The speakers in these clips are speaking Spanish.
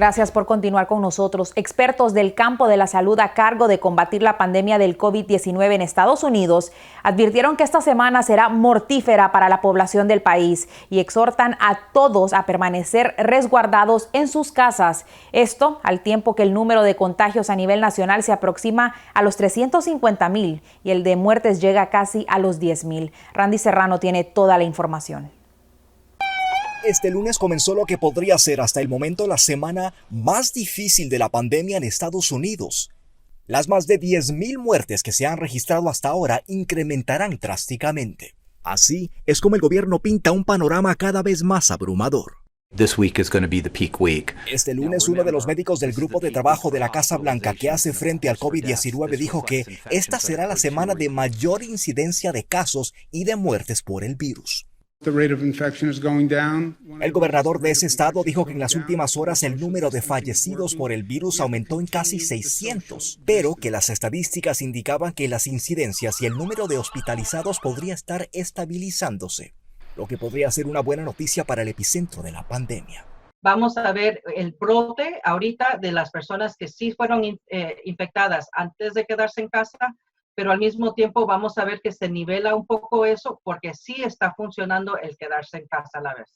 Gracias por continuar con nosotros. Expertos del campo de la salud a cargo de combatir la pandemia del COVID-19 en Estados Unidos advirtieron que esta semana será mortífera para la población del país y exhortan a todos a permanecer resguardados en sus casas. Esto al tiempo que el número de contagios a nivel nacional se aproxima a los 350,000 y el de muertes llega casi a los 10,000. Randy Serrano tiene toda la información. Este lunes comenzó lo que podría ser hasta el momento la semana más difícil de la pandemia en Estados Unidos. Las más de 10,000 muertes que se han registrado hasta ahora incrementarán drásticamente. Así es como el gobierno pinta un panorama cada vez más abrumador. Este lunes, uno de los médicos del grupo de trabajo de la Casa Blanca que hace frente al COVID-19 dijo que esta será la semana de mayor incidencia de casos y de muertes por el virus. El gobernador de ese estado dijo que en las últimas horas el número de fallecidos por el virus aumentó en casi 600, pero que las estadísticas indicaban que las incidencias y el número de hospitalizados podría estar estabilizándose, lo que podría ser una buena noticia para el epicentro de la pandemia. Vamos a ver el brote ahorita de las personas que sí fueron infectadas antes de quedarse en casa, pero al mismo tiempo vamos a ver que se nivela un poco eso porque sí está funcionando el quedarse en casa a la vez.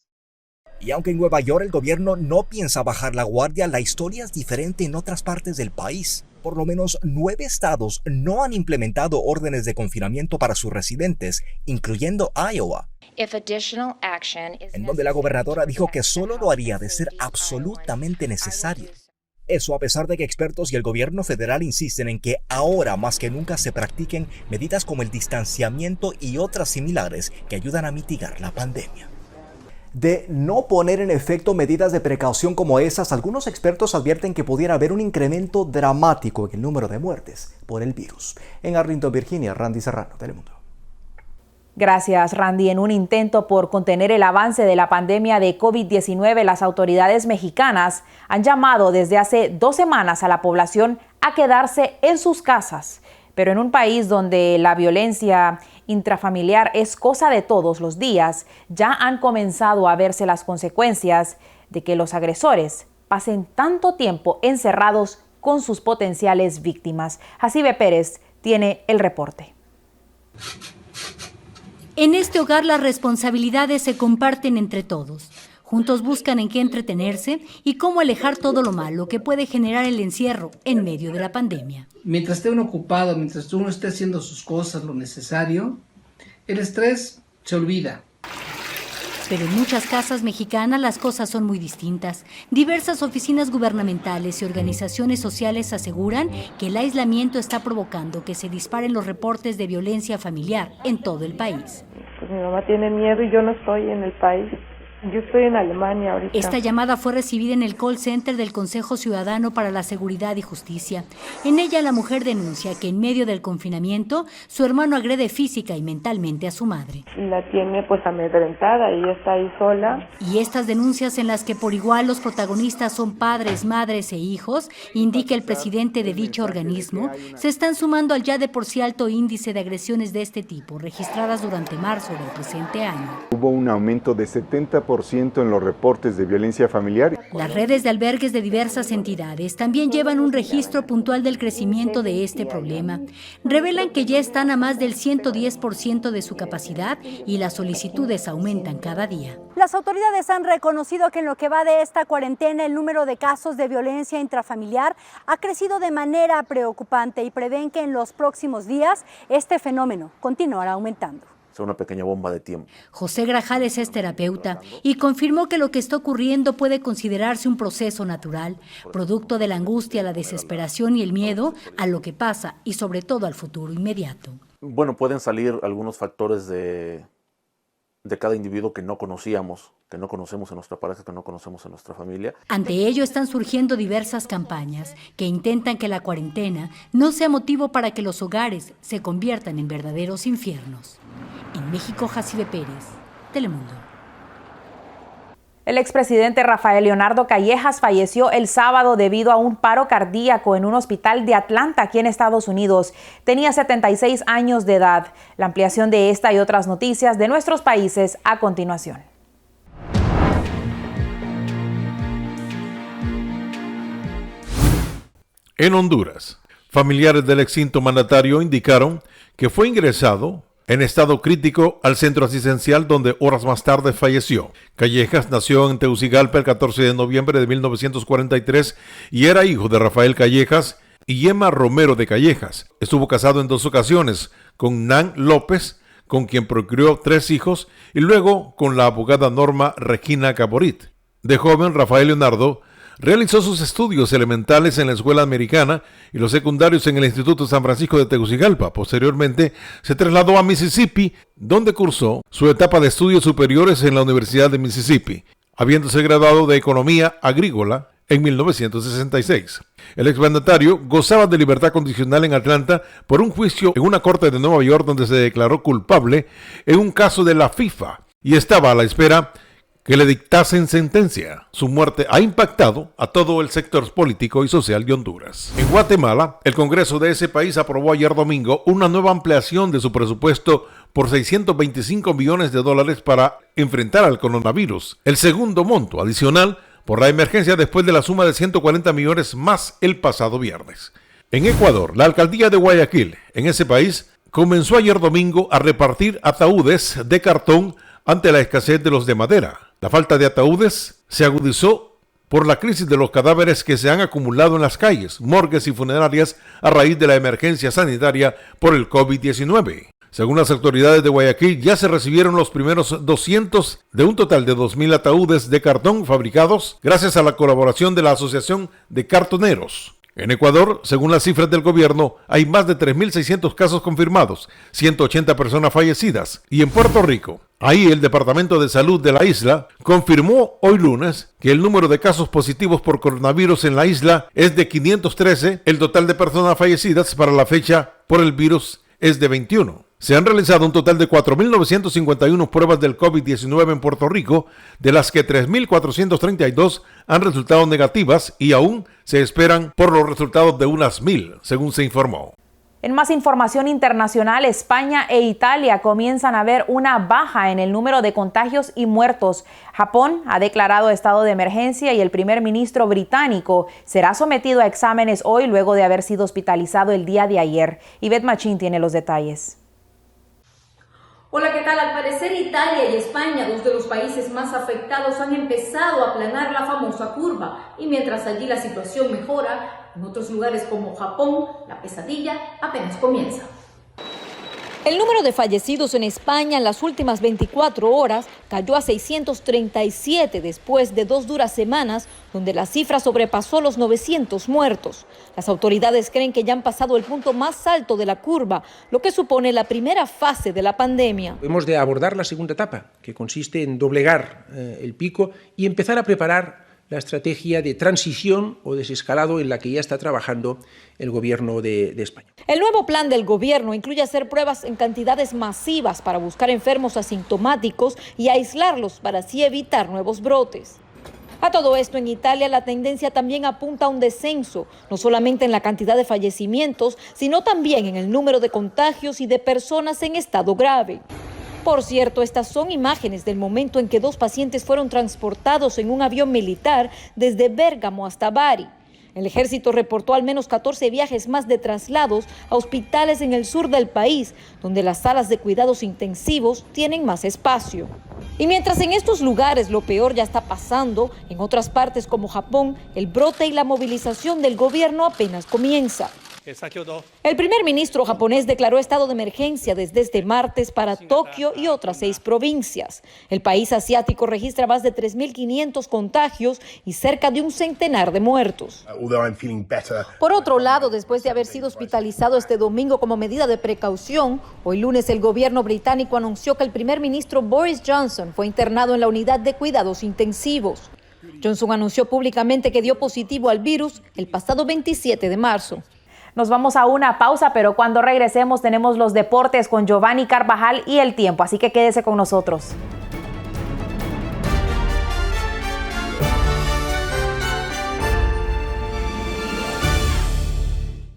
Y aunque en Nueva York el gobierno no piensa bajar la guardia, la historia es diferente en otras partes del país. Por lo menos 9 estados no han implementado órdenes de confinamiento para sus residentes, incluyendo Iowa, en donde la gobernadora dijo que solo lo haría de ser absolutamente necesario. Eso a pesar de que expertos y el gobierno federal insisten en que ahora más que nunca se practiquen medidas como el distanciamiento y otras similares que ayudan a mitigar la pandemia. De no poner en efecto medidas de precaución como esas, algunos expertos advierten que pudiera haber un incremento dramático en el número de muertes por el virus. En Arlington, Virginia, Randy Serrano, Telemundo. Gracias, Randy. En un intento por contener el avance de la pandemia de COVID-19, las autoridades mexicanas han llamado desde hace 2 semanas a la población a quedarse en sus casas. Pero en un país donde la violencia intrafamiliar es cosa de todos los días, ya han comenzado a verse las consecuencias de que los agresores pasen tanto tiempo encerrados con sus potenciales víctimas. Jacibe Pérez tiene el reporte. En este hogar las responsabilidades se comparten entre todos. Juntos buscan en qué entretenerse y cómo alejar todo lo malo que puede generar el encierro en medio de la pandemia. Mientras esté uno ocupado, mientras uno esté haciendo sus cosas, lo necesario, el estrés se olvida. Pero en muchas casas mexicanas las cosas son muy distintas. Diversas oficinas gubernamentales y organizaciones sociales aseguran que el aislamiento está provocando que se disparen los reportes de violencia familiar en todo el país. Pues mi mamá tiene miedo y yo no estoy en el país. Yo estoy en Alemania ahorita. Esta llamada fue recibida en el call center del Consejo Ciudadano para la Seguridad y Justicia. En ella la mujer denuncia que en medio del confinamiento su hermano agrede física y mentalmente a su madre. La tiene pues amedrentada y ella está ahí sola. Y estas denuncias en las que por igual los protagonistas son padres, madres e hijos, indica el presidente de dicho organismo, se están sumando al ya de por sí alto índice de agresiones de este tipo registradas durante marzo del presente año. Hubo un aumento de 70% en los reportes de violencia familiar. Las redes de albergues de diversas entidades también llevan un registro puntual del crecimiento de este problema. Revelan que ya están a más del 110% de su capacidad y las solicitudes aumentan cada día. Las autoridades han reconocido que en lo que va de esta cuarentena el número de casos de violencia intrafamiliar ha crecido de manera preocupante y prevén que en los próximos días este fenómeno continuará aumentando. Una pequeña bomba de tiempo. José Grajales es terapeuta y confirmó que lo que está ocurriendo puede considerarse un proceso natural, producto de la angustia, la desesperación y el miedo a lo que pasa y sobre todo al futuro inmediato. Bueno, pueden salir algunos factores de cada individuo que no conocíamos, que no conocemos en nuestra pareja, que no conocemos en nuestra familia. Ante ello están surgiendo diversas campañas que intentan que la cuarentena no sea motivo para que los hogares se conviertan en verdaderos infiernos. En México, Jacibe Pérez, Telemundo. El expresidente Rafael Leonardo Callejas falleció el sábado debido a un paro cardíaco en un hospital de Atlanta, aquí en Estados Unidos. Tenía 76 años de edad. La ampliación de esta y otras noticias de nuestros países a continuación. En Honduras, familiares del extinto mandatario indicaron que fue ingresado en estado crítico al centro asistencial donde horas más tarde falleció. Callejas nació en Tegucigalpa el 14 de noviembre de 1943 y era hijo de Rafael Callejas y Emma Romero de Callejas. Estuvo casado en 2 ocasiones con Nan López, con quien procreó 3 hijos, y luego con la abogada Norma Regina Caborit. De joven, Rafael Leonardo realizó sus estudios elementales en la escuela americana y los secundarios en el Instituto San Francisco de Tegucigalpa. Posteriormente se trasladó a Mississippi, donde cursó su etapa de estudios superiores en la Universidad de Mississippi, habiéndose graduado de Economía Agrícola en 1966. El exmandatario gozaba de libertad condicional en Atlanta por un juicio en una corte de Nueva York donde se declaró culpable en un caso de la FIFA y estaba a la espera que le dictasen sentencia. Su muerte ha impactado a todo el sector político y social de Honduras. En Guatemala, el Congreso de ese país aprobó ayer domingo una nueva ampliación de su presupuesto por $625 millones para enfrentar al coronavirus, el segundo monto adicional por la emergencia después de la suma de 140 millones más el pasado viernes. En Ecuador, la alcaldía de Guayaquil, en ese país, comenzó ayer domingo a repartir ataúdes de cartón ante la escasez de los de madera. La falta de ataúdes se agudizó por la crisis de los cadáveres que se han acumulado en las calles, morgues y funerarias a raíz de la emergencia sanitaria por el COVID-19. Según las autoridades de Guayaquil, ya se recibieron los primeros 200 de un total de 2.000 ataúdes de cartón fabricados gracias a la colaboración de la Asociación de Cartoneros. En Ecuador, según las cifras del gobierno, hay más de 3.600 casos confirmados, 180 personas fallecidas. Y en Puerto Rico, ahí el Departamento de Salud de la isla confirmó hoy lunes que el número de casos positivos por coronavirus en la isla es de 513, el total de personas fallecidas para la fecha por el virus es de 21. Se han realizado un total de 4.951 pruebas del COVID-19 en Puerto Rico, de las que 3.432 han resultado negativas y aún se esperan por los resultados de unas 1.000, según se informó. En más información internacional, España e Italia comienzan a ver una baja en el número de contagios y muertos. Japón ha declarado estado de emergencia y el primer ministro británico será sometido a exámenes hoy luego de haber sido hospitalizado el día de ayer. Yvette Machín tiene los detalles. Hola, ¿qué tal? Al parecer Italia y España, 2 de los países más afectados, han empezado a aplanar la famosa curva y mientras allí la situación mejora, en otros lugares como Japón, la pesadilla apenas comienza. El número de fallecidos en España en las últimas 24 horas cayó a 637 después de 2 duras semanas donde la cifra sobrepasó los 900 muertos. Las autoridades creen que ya han pasado el punto más alto de la curva, lo que supone la primera fase de la pandemia. Hemos de abordar la segunda etapa, que consiste en doblegar el pico y empezar a preparar la estrategia de transición o desescalado en la que ya está trabajando el gobierno de España. El nuevo plan del gobierno incluye hacer pruebas en cantidades masivas para buscar enfermos asintomáticos y aislarlos para así evitar nuevos brotes. A todo esto, en Italia la tendencia también apunta a un descenso, no solamente en la cantidad de fallecimientos, sino también en el número de contagios y de personas en estado grave. Por cierto, estas son imágenes del momento en que 2 pacientes fueron transportados en un avión militar desde Bérgamo hasta Bari. El ejército reportó al menos 14 viajes más de traslados a hospitales en el sur del país, donde las salas de cuidados intensivos tienen más espacio. Y mientras en estos lugares lo peor ya está pasando, en otras partes como Japón, el brote y la movilización del gobierno apenas comienza. El primer ministro japonés declaró estado de emergencia desde este martes para Tokio y otras 6 provincias. El país asiático registra más de 3.500 contagios y cerca de un centenar de muertos. Por otro lado, después de haber sido hospitalizado este domingo como medida de precaución, hoy lunes el gobierno británico anunció que el primer ministro Boris Johnson fue internado en la unidad de cuidados intensivos. Johnson anunció públicamente que dio positivo al virus el pasado 27 de marzo. Nos vamos a una pausa, pero cuando regresemos tenemos los deportes con Giovanni Carvajal y el tiempo, así que quédese con nosotros.